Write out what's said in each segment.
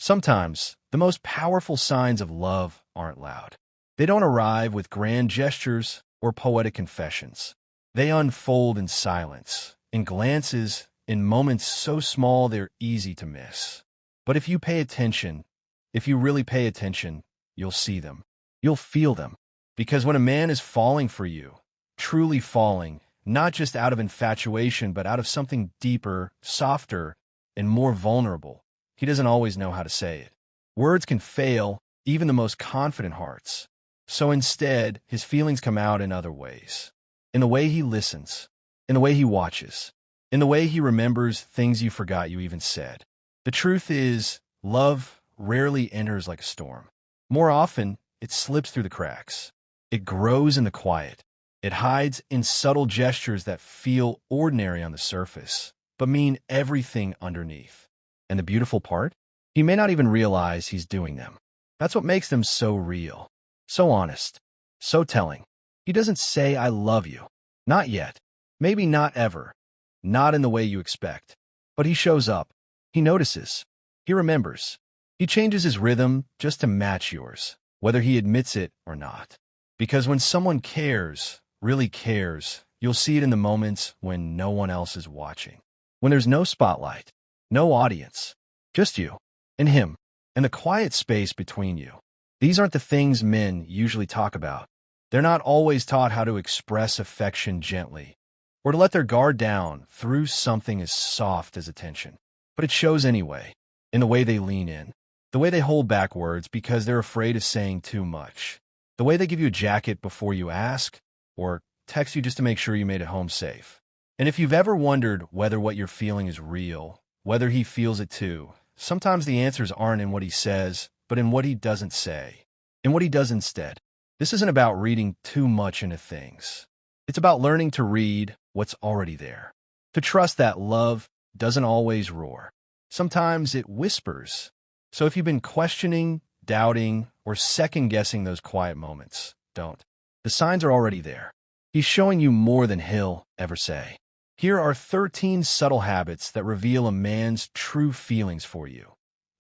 Sometimes, the most powerful signs of love aren't loud. They don't arrive with grand gestures or poetic confessions. They unfold in silence, in glances, in moments so small they're easy to miss. But if you pay attention, if you really pay attention, you'll see them. You'll feel them. Because when a man is falling for you, truly falling, not just out of infatuation, but out of something deeper, softer, and more vulnerable, he doesn't always know how to say it. Words can fail, even the most confident hearts. So instead, his feelings come out in other ways. In the way he listens, in the way he watches, in the way he remembers things you forgot you even said. The truth is, love rarely enters like a storm. More often, it slips through the cracks. It grows in the quiet. It hides in subtle gestures that feel ordinary on the surface, but mean everything underneath. And the beautiful part? He may not even realize he's doing them. That's what makes them so real, so honest, so telling. He doesn't say, "I love you." Not yet. Maybe not ever. Not in the way you expect. But he shows up. He notices. He remembers. He changes his rhythm just to match yours, whether he admits it or not. Because when someone cares, really cares, you'll see it in the moments when no one else is watching. When there's no spotlight, no audience, just you and him, and the quiet space between you. These aren't the things men usually talk about. They're not always taught how to express affection gently, or to let their guard down through something as soft as attention. But it shows anyway, in the way they lean in, the way they hold back words because they're afraid of saying too much, the way they give you a jacket before you ask, or text you just to make sure you made it home safe. And if you've ever wondered whether what you're feeling is real, whether he feels it too, sometimes the answers aren't in what he says, but in what he doesn't say, in what he does instead. This isn't about reading too much into things. It's about learning to read what's already there, to trust that love doesn't always roar. Sometimes it whispers. So if you've been questioning, doubting, or second-guessing those quiet moments, don't. The signs are already there. He's showing you more than he'll ever say. Here are 13 subtle habits that reveal a man's true feelings for you,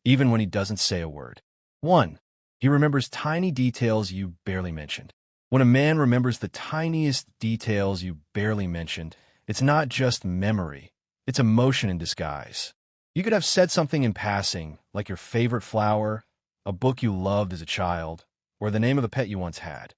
even when he doesn't say a word. 1. He remembers tiny details you barely mentioned. When a man remembers the tiniest details you barely mentioned, it's not just memory, it's emotion in disguise. You could have said something in passing, like your favorite flower, a book you loved as a child, or the name of a pet you once had.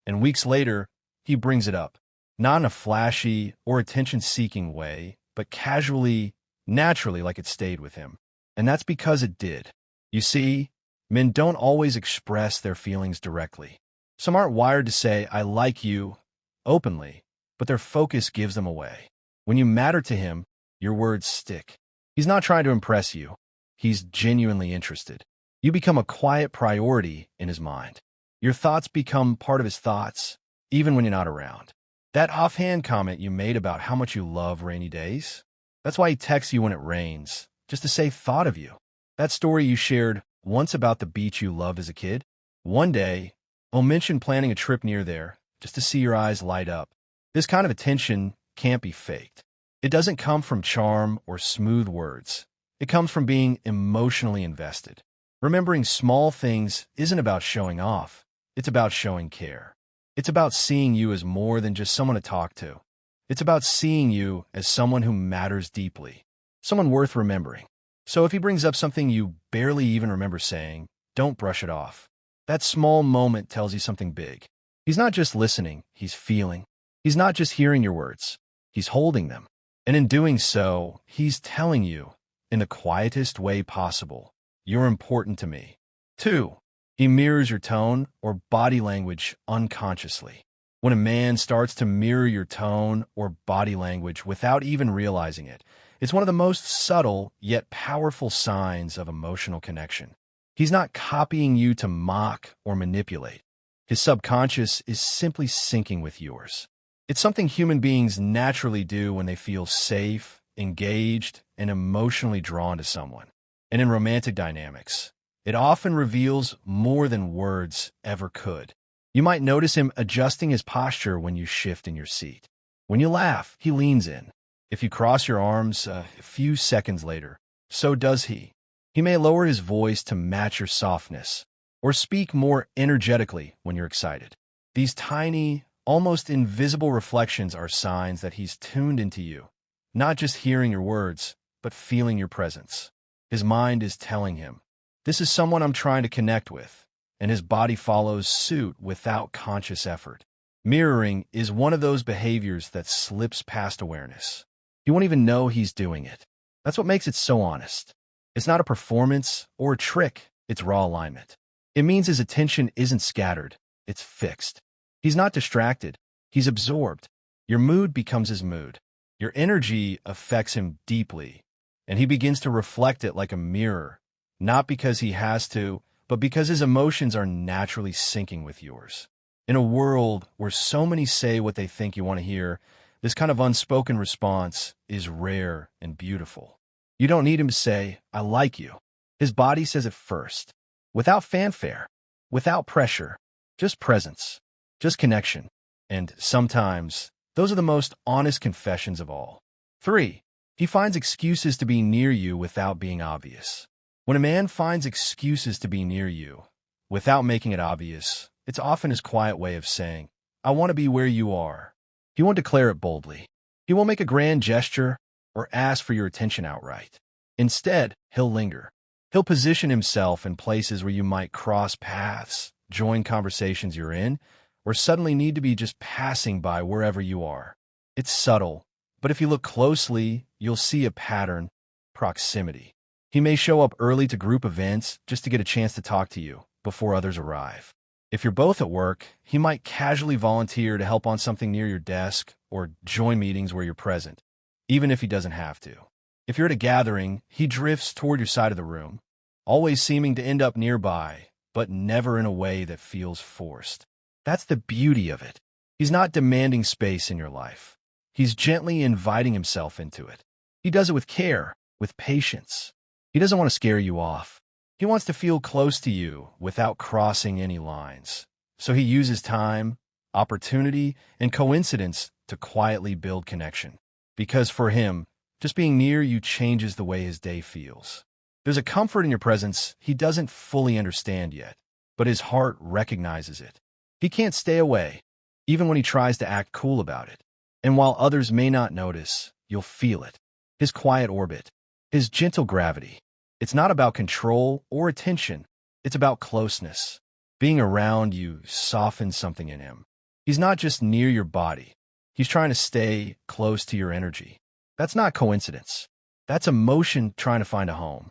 And weeks later, he brings it up, not in a flashy or attention-seeking way, but casually, naturally, like it stayed with him. And that's because it did. You see, men don't always express their feelings directly. Some aren't wired to say, "I like you," openly, but their focus gives them away. When you matter to him, your words stick. He's not trying to impress you. He's genuinely interested. You become a quiet priority in his mind. Your thoughts become part of his thoughts, even when you're not around. That offhand comment you made about how much you love rainy days, that's why he texts you when it rains, just to say thought of you. That story you shared once about the beach you loved as a kid, one day, he'll mention planning a trip near there, just to see your eyes light up. This kind of attention can't be faked. It doesn't come from charm or smooth words. It comes from being emotionally invested. Remembering small things isn't about showing off. It's about showing care. It's about seeing you as more than just someone to talk to. It's about seeing you as someone who matters deeply, someone worth remembering. So if he brings up something you barely even remember saying, don't brush it off. That small moment tells you something big. He's not just listening, he's feeling. He's not just hearing your words, he's holding them. And in doing so, he's telling you, in the quietest way possible, you're important to me. 2. He mirrors your tone or body language unconsciously. When a man starts to mirror your tone or body language without even realizing it, it's one of the most subtle yet powerful signs of emotional connection. He's not copying you to mock or manipulate. His subconscious is simply syncing with yours. It's something human beings naturally do when they feel safe, engaged, and emotionally drawn to someone. And in romantic dynamics, it often reveals more than words ever could. You might notice him adjusting his posture when you shift in your seat. When you laugh, he leans in. If you cross your arms a few seconds later, so does he. He may lower his voice to match your softness, or speak more energetically when you're excited. These tiny, almost invisible reflections are signs that he's tuned into you, not just hearing your words, but feeling your presence. His mind is telling him, "This is someone I'm trying to connect with," and his body follows suit without conscious effort. Mirroring is one of those behaviors that slips past awareness. You won't even know he's doing it. That's what makes it so honest. It's not a performance or a trick, it's raw alignment. It means his attention isn't scattered, it's fixed. He's not distracted, he's absorbed. Your mood becomes his mood. Your energy affects him deeply, and he begins to reflect it like a mirror, not because he has to, but because his emotions are naturally syncing with yours. In a world where so many say what they think you want to hear, this kind of unspoken response is rare and beautiful. You don't need him to say, "I like you." His body says it first, without fanfare, without pressure, just presence, just connection. And sometimes, those are the most honest confessions of all. 3. He finds excuses to be near you without being obvious. When a man finds excuses to be near you, without making it obvious, it's often his quiet way of saying, "I want to be where you are." He won't declare it boldly. He won't make a grand gesture or ask for your attention outright. Instead, he'll linger. He'll position himself in places where you might cross paths, join conversations you're in, or suddenly need to be just passing by wherever you are. It's subtle, but if you look closely, you'll see a pattern: proximity. He may show up early to group events just to get a chance to talk to you before others arrive. If you're both at work, he might casually volunteer to help on something near your desk or join meetings where you're present, even if he doesn't have to. If you're at a gathering, he drifts toward your side of the room, always seeming to end up nearby, but never in a way that feels forced. That's the beauty of it. He's not demanding space in your life. He's gently inviting himself into it. He does it with care, with patience. He doesn't want to scare you off. He wants to feel close to you without crossing any lines. So he uses time, opportunity, and coincidence to quietly build connection. Because for him, just being near you changes the way his day feels. There's a comfort in your presence he doesn't fully understand yet, but his heart recognizes it. He can't stay away, even when he tries to act cool about it. And while others may not notice, you'll feel it. His quiet orbit, his gentle gravity. It's not about control or attention. It's about closeness. Being around you softens something in him. He's not just near your body. He's trying to stay close to your energy. That's not coincidence. That's emotion trying to find a home.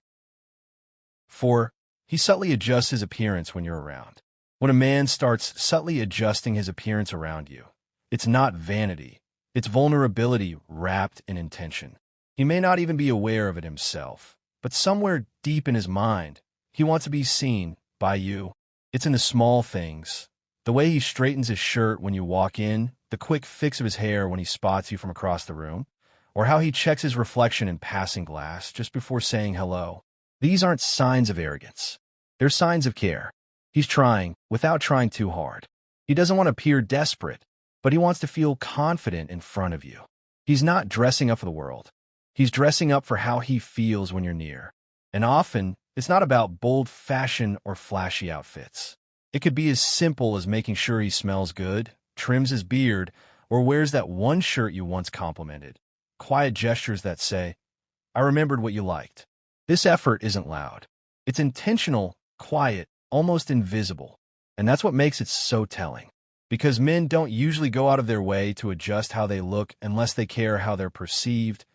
4. He subtly adjusts his appearance when you're around. When a man starts subtly adjusting his appearance around you, it's not vanity. It's vulnerability wrapped in intention. He may not even be aware of it himself, but somewhere deep in his mind, he wants to be seen by you. It's in the small things. The way he straightens his shirt when you walk in, the quick fix of his hair when he spots you from across the room, or how he checks his reflection in passing glass just before saying hello. These aren't signs of arrogance. They're signs of care. He's trying, without trying too hard. He doesn't want to appear desperate, but he wants to feel confident in front of you. He's not dressing up for the world. He's dressing up for how he feels when you're near. And often, it's not about bold fashion or flashy outfits. It could be as simple as making sure he smells good, trims his beard, or wears that one shirt you once complimented. Quiet gestures that say, "I remembered what you liked." This effort isn't loud. It's intentional, quiet, almost invisible. And that's what makes it so telling. Because men don't usually go out of their way to adjust how they look unless they care how they're perceived,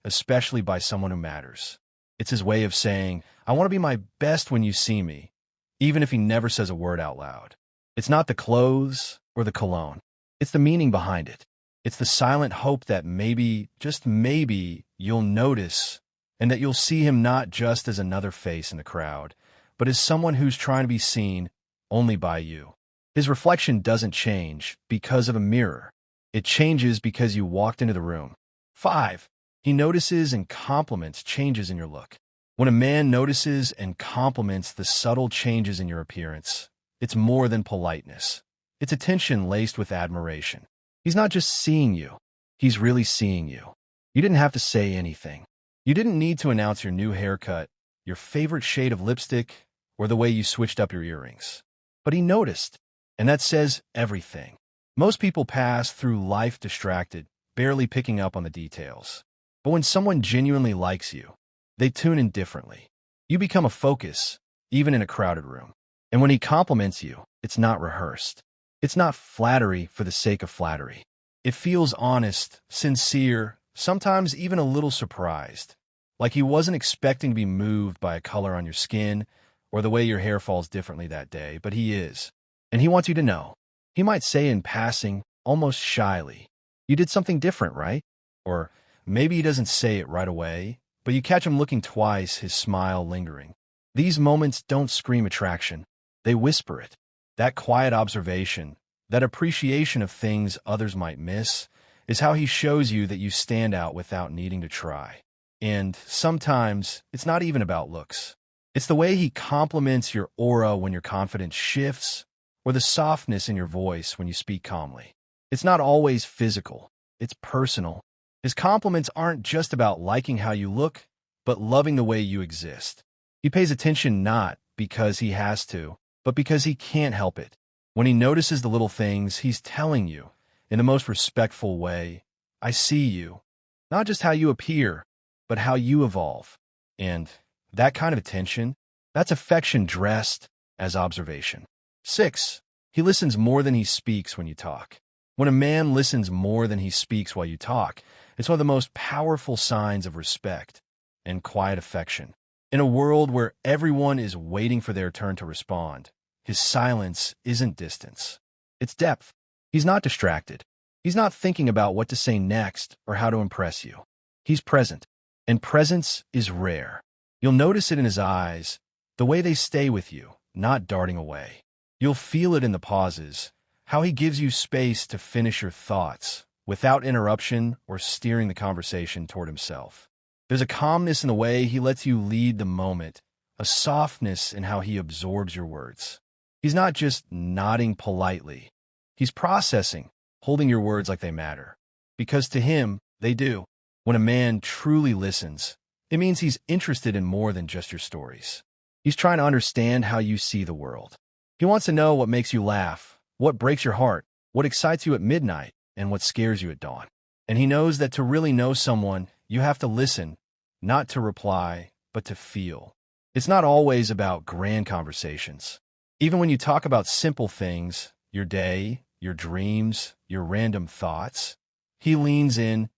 especially by someone who matters. It's his way of saying, "I want to be my best when you see me," even if he never says a word out loud. It's not the clothes or the cologne. It's the meaning behind it. It's the silent hope that maybe, just maybe, you'll notice, and that you'll see him not just as another face in the crowd, but as someone who's trying to be seen only by you. His reflection doesn't change because of a mirror. It changes because you walked into the room. 5. He notices and compliments changes in your look. When a man notices and compliments the subtle changes in your appearance, it's more than politeness. It's attention laced with admiration. He's not just seeing you. He's really seeing you. You didn't have to say anything. You didn't need to announce your new haircut, your favorite shade of lipstick, or the way you switched up your earrings. But he noticed, and that says everything. Most people pass through life distracted, barely picking up on the details. But when someone genuinely likes you, they tune in differently. You become a focus, even in a crowded room. And when he compliments you, it's not rehearsed. It's not flattery for the sake of flattery. It feels honest, sincere, sometimes even a little surprised. Like he wasn't expecting to be moved by a color on your skin or the way your hair falls differently that day, but he is. And he wants you to know. He might say in passing, almost shyly, "You did something different, right?" Or maybe he doesn't say it right away, but you catch him looking twice, his smile lingering. These moments don't scream attraction. They whisper it. That quiet observation, that appreciation of things others might miss, is how he shows you that you stand out without needing to try. And sometimes, it's not even about looks. It's the way he compliments your aura when your confidence shifts, or the softness in your voice when you speak calmly. It's not always physical. It's personal. His compliments aren't just about liking how you look, but loving the way you exist. He pays attention not because he has to, but because he can't help it. When he notices the little things, he's telling you, in the most respectful way, "I see you." Not just how you appear, but how you evolve. And that kind of attention, that's affection dressed as observation. 6. He listens more than he speaks when you talk. When a man listens more than he speaks while you talk, it's one of the most powerful signs of respect and quiet affection. In a world where everyone is waiting for their turn to respond, his silence isn't distance. It's depth. He's not distracted. He's not thinking about what to say next or how to impress you. He's present, and presence is rare. You'll notice it in his eyes, the way they stay with you, not darting away. You'll feel it in the pauses, how he gives you space to finish your thoughts without interruption or steering the conversation toward himself. There's a calmness in the way he lets you lead the moment, a softness in how he absorbs your words. He's not just nodding politely. He's processing, holding your words like they matter. Because to him, they do. When a man truly listens, it means he's interested in more than just your stories. He's trying to understand how you see the world. He wants to know what makes you laugh, what breaks your heart, what excites you at midnight, and what scares you at dawn. And he knows that to really know someone, you have to listen, not to reply, but to feel. It's not always about grand conversations. Even when you talk about simple things, your day, your dreams, your random thoughts, he leans in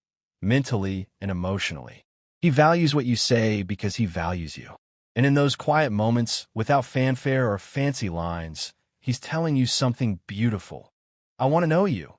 mentally and emotionally. He values what you say because he values you. And in those quiet moments, without fanfare or fancy lines, he's telling you something beautiful. I want to know you,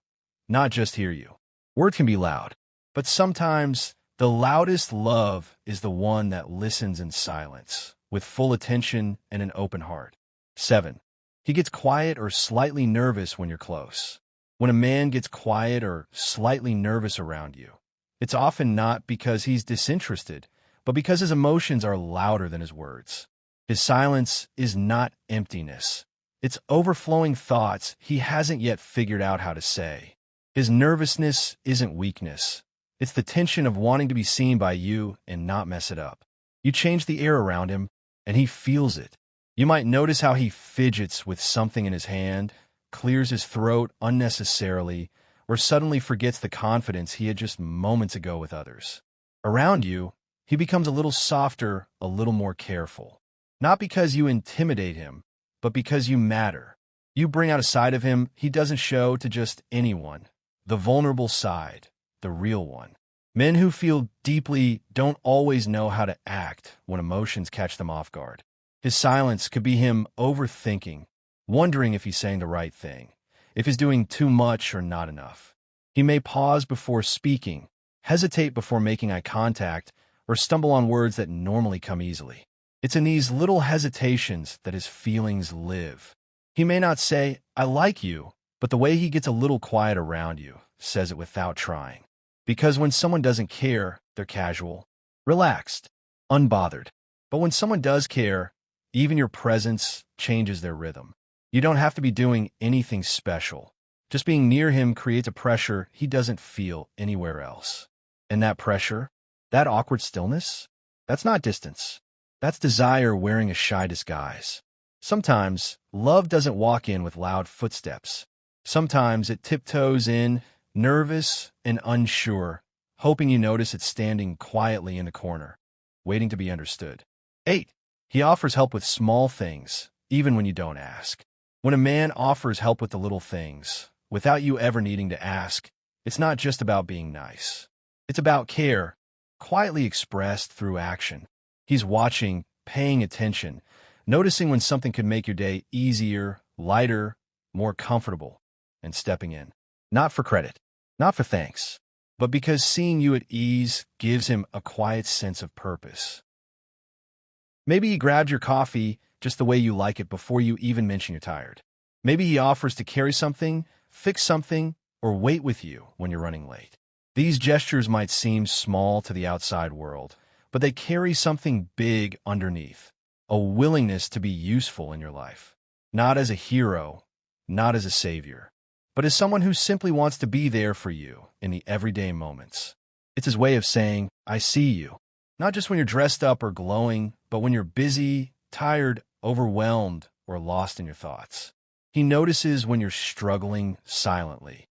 not just hear you. Words can be loud, but sometimes the loudest love is the one that listens in silence, with full attention and an open heart. 7. He gets quiet or slightly nervous when you're close. When a man gets quiet or slightly nervous around you, it's often not because he's disinterested, but because his emotions are louder than his words. His silence is not emptiness. It's overflowing thoughts he hasn't yet figured out how to say. His nervousness isn't weakness. It's the tension of wanting to be seen by you and not mess it up. You change the air around him, and he feels it. You might notice how he fidgets with something in his hand, clears his throat unnecessarily, or suddenly forgets the confidence he had just moments ago with others. Around you, he becomes a little softer, a little more careful. Not because you intimidate him, but because you matter. You bring out a side of him he doesn't show to just anyone. The vulnerable side, the real one. Men who feel deeply don't always know how to act when emotions catch them off guard. His silence could be him overthinking, wondering if he's saying the right thing, if he's doing too much or not enough. He may pause before speaking, hesitate before making eye contact, or stumble on words that normally come easily. It's in these little hesitations that his feelings live. He may not say, "I like you," but the way he gets a little quiet around you says it without trying. Because when someone doesn't care, they're casual, relaxed, unbothered. But when someone does care, even your presence changes their rhythm. You don't have to be doing anything special. Just being near him creates a pressure he doesn't feel anywhere else. And that pressure, that awkward stillness, that's not distance. That's desire wearing a shy disguise. Sometimes, love doesn't walk in with loud footsteps. Sometimes it tiptoes in, nervous and unsure, hoping you notice it standing quietly in the corner, waiting to be understood. 8. He offers help with small things, even when you don't ask. When a man offers help with the little things, without you ever needing to ask, it's not just about being nice. It's about care, quietly expressed through action. He's watching, paying attention, noticing when something could make your day easier, lighter, more comfortable, and stepping in. Not for credit, not for thanks, but because seeing you at ease gives him a quiet sense of purpose. Maybe he grabbed your coffee just the way you like it before you even mention you're tired. Maybe he offers to carry something, fix something, or wait with you when you're running late. These gestures might seem small to the outside world, but they carry something big underneath, a willingness to be useful in your life. Not as a hero, not as a savior, but as someone who simply wants to be there for you in the everyday moments. It's his way of saying, I see you. Not just when you're dressed up or glowing, but when you're busy, tired, overwhelmed, or lost in your thoughts. He notices when you're struggling silently.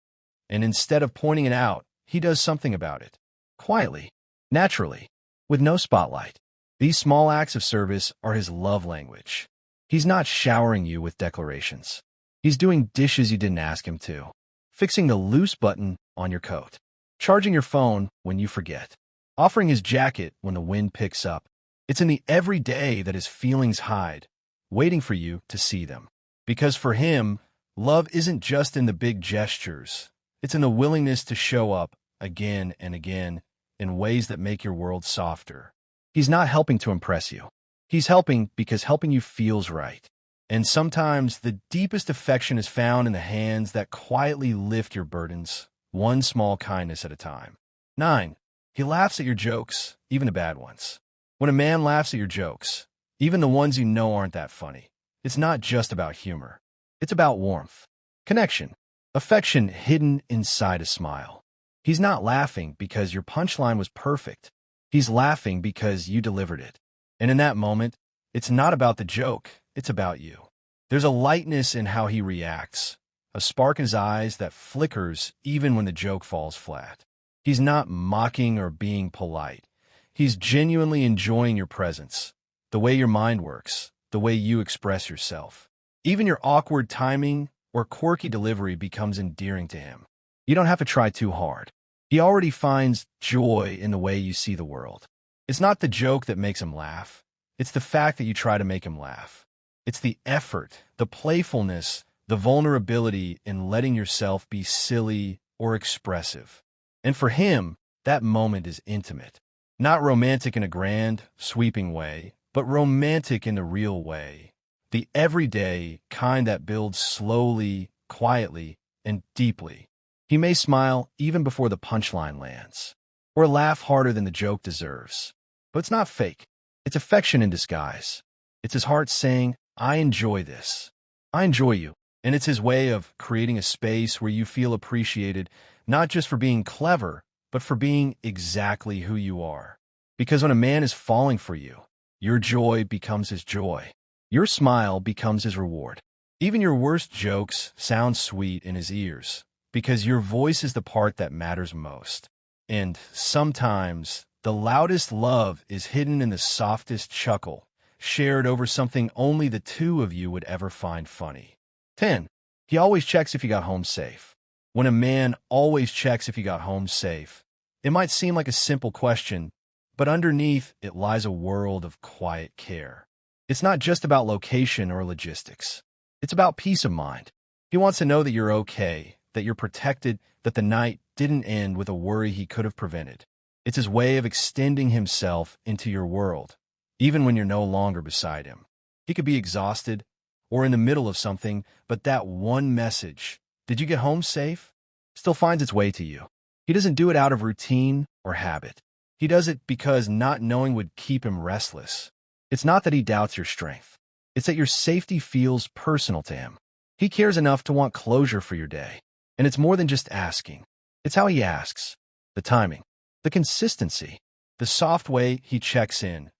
And instead of pointing it out, he does something about it. Quietly, naturally, with no spotlight. These small acts of service are his love language. He's not showering you with declarations. He's doing dishes you didn't ask him to, fixing the loose button on your coat, charging your phone when you forget, offering his jacket when the wind picks up. It's in the everyday that his feelings hide, waiting for you to see them. Because for him, love isn't just in the big gestures. It's in the willingness to show up again and again in ways that make your world softer. He's not helping to impress you. He's helping because helping you feels right. And sometimes the deepest affection is found in the hands that quietly lift your burdens, one small kindness at a time. 9. He laughs at your jokes, even the bad ones. When a man laughs at your jokes, even the ones you know aren't that funny, it's not just about humor. It's about warmth, connection, affection hidden inside a smile. He's not laughing because your punchline was perfect. He's laughing because you delivered it. And in that moment, it's not about the joke, it's about you. There's a lightness in how he reacts, a spark in his eyes that flickers even when the joke falls flat. He's not mocking or being polite. He's genuinely enjoying your presence, the way your mind works, the way you express yourself. Even your awkward timing or quirky delivery becomes endearing to him. You don't have to try too hard. He already finds joy in the way you see the world. It's not the joke that makes him laugh. It's the fact that you try to make him laugh. It's the effort, the playfulness, the vulnerability in letting yourself be silly or expressive. And for him, that moment is intimate. Not romantic in a grand, sweeping way, but romantic in the real way. The everyday kind that builds slowly, quietly, and deeply. He may smile even before the punchline lands, or laugh harder than the joke deserves. But it's not fake. It's affection in disguise. It's his heart saying, I enjoy this. I enjoy you. And it's his way of creating a space where you feel appreciated, not just for being clever, but for being exactly who you are. Because when a man is falling for you, your joy becomes his joy. Your smile becomes his reward. Even your worst jokes sound sweet in his ears, because your voice is the part that matters most. And sometimes, the loudest love is hidden in the softest chuckle, shared over something only the two of you would ever find funny. 10. He always checks if you got home safe. When a man always checks if you got home safe, it might seem like a simple question, but underneath it lies a world of quiet care. It's not just about location or logistics. It's about peace of mind. He wants to know that you're okay, that you're protected, that the night didn't end with a worry he could have prevented. It's his way of extending himself into your world, even when you're no longer beside him. He could be exhausted or in the middle of something, but that one message, did you get home safe, still finds its way to you. He doesn't do it out of routine or habit. He does it because not knowing would keep him restless. It's not that he doubts your strength. It's that your safety feels personal to him. He cares enough to want closure for your day. And it's more than just asking. It's how he asks, the timing, the consistency, the soft way he checks in,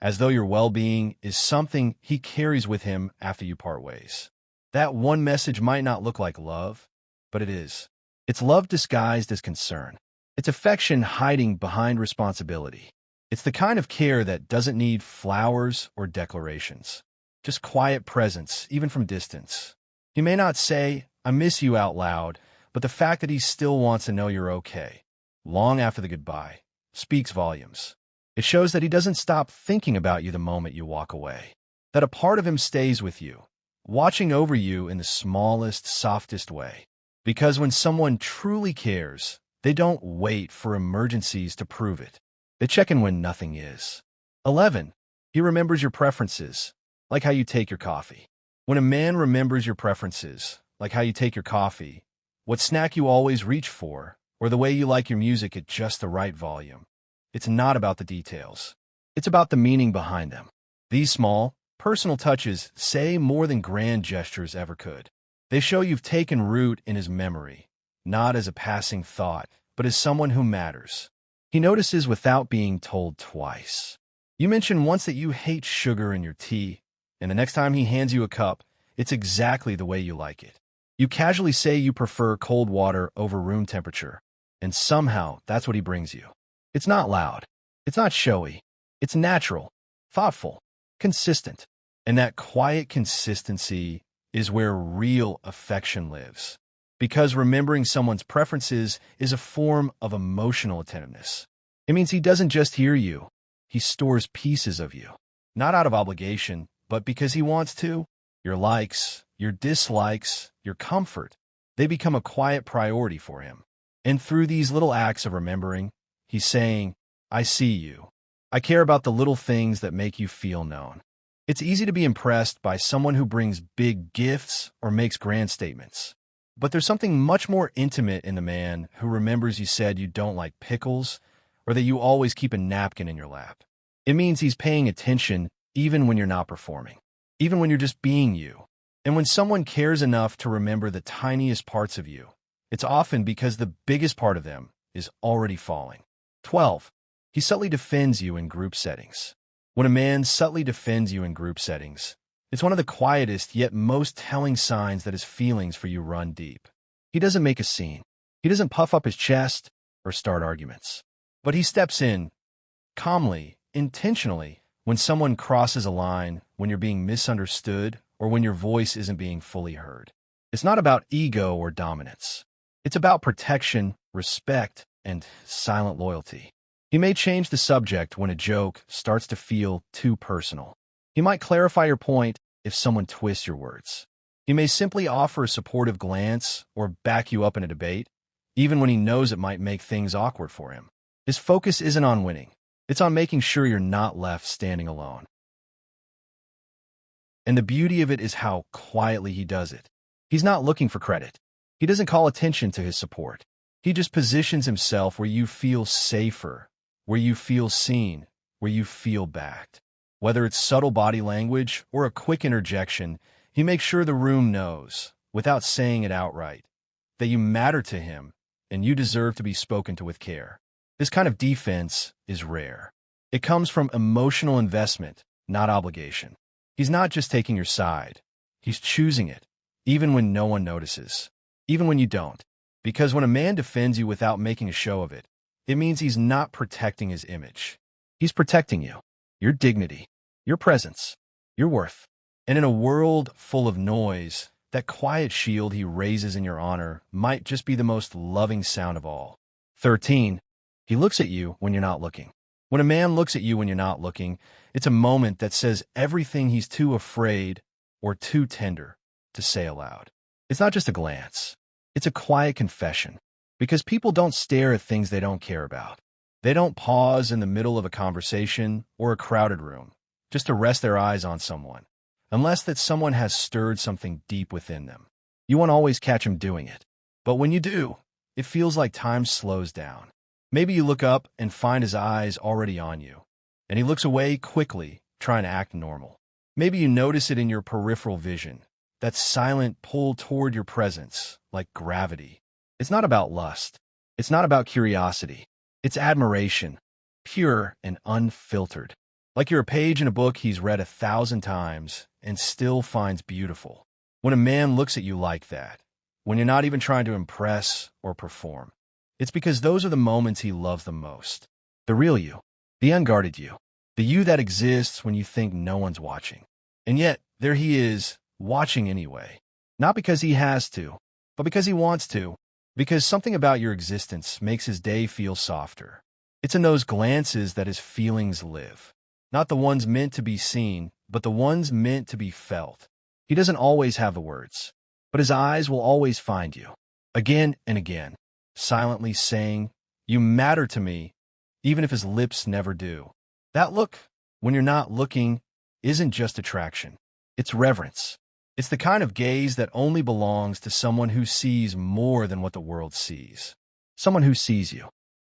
as though your well-being is something he carries with him after you part ways. That one message might not look like love, but it is. It's love disguised as concern. It's affection hiding behind responsibility. It's the kind of care that doesn't need flowers or declarations. Just quiet presence, even from distance. He may not say, "I miss you" out loud, but the fact that he still wants to know you're okay, long after the goodbye, speaks volumes. It shows that he doesn't stop thinking about you the moment you walk away. That a part of him stays with you, watching over you in the smallest, softest way. Because when someone truly cares, they don't wait for emergencies to prove it. They check in when nothing is. 11. He remembers your preferences, like how you take your coffee. When a man remembers your preferences, like how you take your coffee, what snack you always reach for, or the way you like your music at just the right volume, it's not about the details. It's about the meaning behind them. These small, personal touches say more than grand gestures ever could. They show you've taken root in his memory, not as a passing thought, but as someone who matters. He notices without being told twice. You mention once that you hate sugar in your tea, and the next time he hands you a cup, it's exactly the way you like it. You casually say you prefer cold water over room temperature, and somehow that's what he brings you. It's not loud. It's not showy. It's natural, thoughtful, consistent. And that quiet consistency is where real affection lives. Because remembering someone's preferences is a form of emotional attentiveness. It means he doesn't just hear you, he stores pieces of you. Not out of obligation, but because he wants to. Your likes, your dislikes, your comfort, they become a quiet priority for him. And through these little acts of remembering, he's saying, "I see you. I care about the little things that make you feel known." It's easy to be impressed by someone who brings big gifts or makes grand statements. But there's something much more intimate in the man who remembers you said you don't like pickles or that you always keep a napkin in your lap. It means he's paying attention even when you're not performing, even when you're just being you. And when someone cares enough to remember the tiniest parts of you, it's often because the biggest part of them is already falling. 12. He subtly defends you in group settings. When a man subtly defends you in group settings, it's one of the quietest yet most telling signs that his feelings for you run deep. He doesn't make a scene. He doesn't puff up his chest or start arguments. But he steps in, calmly, intentionally, when someone crosses a line, when you're being misunderstood, or when your voice isn't being fully heard. It's not about ego or dominance. It's about protection, respect, and silent loyalty. He may change the subject when a joke starts to feel too personal. He might clarify your point if someone twists your words. He may simply offer a supportive glance or back you up in a debate, even when he knows it might make things awkward for him. His focus isn't on winning. It's on making sure you're not left standing alone. And the beauty of it is how quietly he does it. He's not looking for credit. He doesn't call attention to his support. He just positions himself where you feel safer, where you feel seen, where you feel backed. Whether it's subtle body language or a quick interjection, he makes sure the room knows, without saying it outright, that you matter to him and you deserve to be spoken to with care. This kind of defense is rare. It comes from emotional investment, not obligation. He's not just taking your side. He's choosing it, even when no one notices, even when you don't. Because when a man defends you without making a show of it, it means he's not protecting his image. He's protecting you, your dignity, your presence, your worth. And in a world full of noise, that quiet shield he raises in your honor might just be the most loving sound of all. 13. He looks at you when you're not looking. When a man looks at you when you're not looking, it's a moment that says everything he's too afraid or too tender to say aloud. It's not just a glance. It's a quiet confession. Because people don't stare at things they don't care about. They don't pause in the middle of a conversation or a crowded room just to rest their eyes on someone, unless that someone has stirred something deep within them. You won't always catch him doing it. But when you do, it feels like time slows down. Maybe you look up and find his eyes already on you, and he looks away quickly, trying to act normal. Maybe you notice it in your peripheral vision, that silent pull toward your presence, like gravity. It's not about lust. It's not about curiosity. It's admiration, pure and unfiltered. Like you're a page in a book he's read 1,000 times and still finds beautiful. When a man looks at you like that, when you're not even trying to impress or perform, it's because those are the moments he loves the most. The real you, the unguarded you, the you that exists when you think no one's watching. And yet, there he is, watching anyway. Not because he has to, but because he wants to. Because something about your existence makes his day feel softer. It's in those glances that his feelings live. Not the ones meant to be seen, but the ones meant to be felt. He doesn't always have the words, but his eyes will always find you, again and again, silently saying, "You matter to me," even if his lips never do. That look, when you're not looking, isn't just attraction. It's reverence. It's the kind of gaze that only belongs to someone who sees more than what the world sees. Someone who sees you.